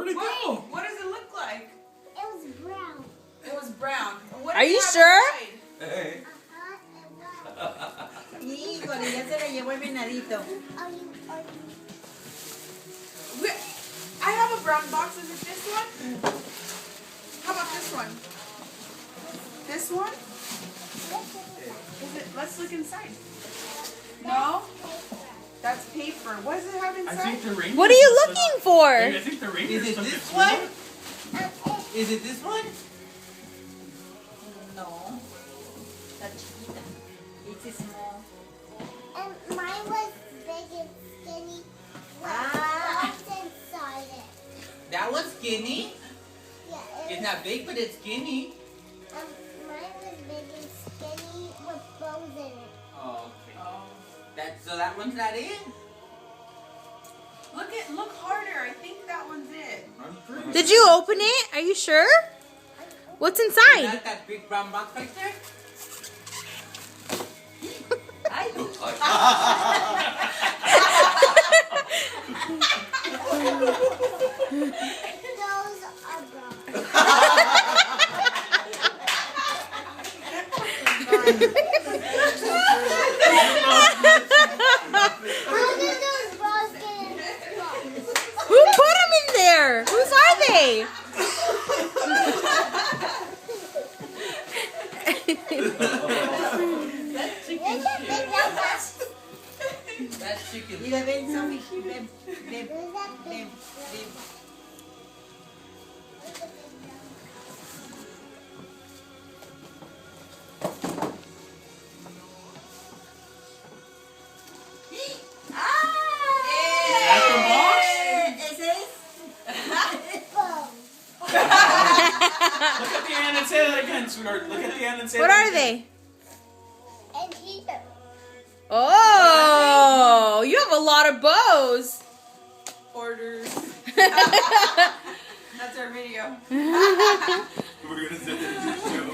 Where'd it go? What does it look like? It was brown. It was brown. What Are does it you have sure? inside? Hey. Híjole, ya se la llevó el venadito. Are you? I have a brown box. Is it this one? How about this one? This one? Is it? Let's look inside. No? That's paper. What does it have I inside? think the reindeer. What are you looking for? I think the reindeer. Is it stuck this its one? foot. Is it this one? No. Está chiquita. It's small. And mine was big and skinny with Ah. bones inside it. That one's skinny. Yeah, It's not big, but it's skinny. mine was big and skinny with bones in it. Oh, okay. So that one's not it? Look harder. I think that one's it. I'm pretty Did you open it? Are you sure? What's Is inside? that big brown box right there? I don't touch Those are brown. How did those balls get in this box? Who put them in there? Whose are they? That's chicken There's a shit. big box. That's chicken Mira, ven, Sophie. Ven, ven, There's a big ven, ven. Ese es. bone. Look at the end and say that again, sweetheart. Look at the end and say What that are again. they? And here. Oh, you have a lot of bows. Orders. That's our video. We're gonna send it to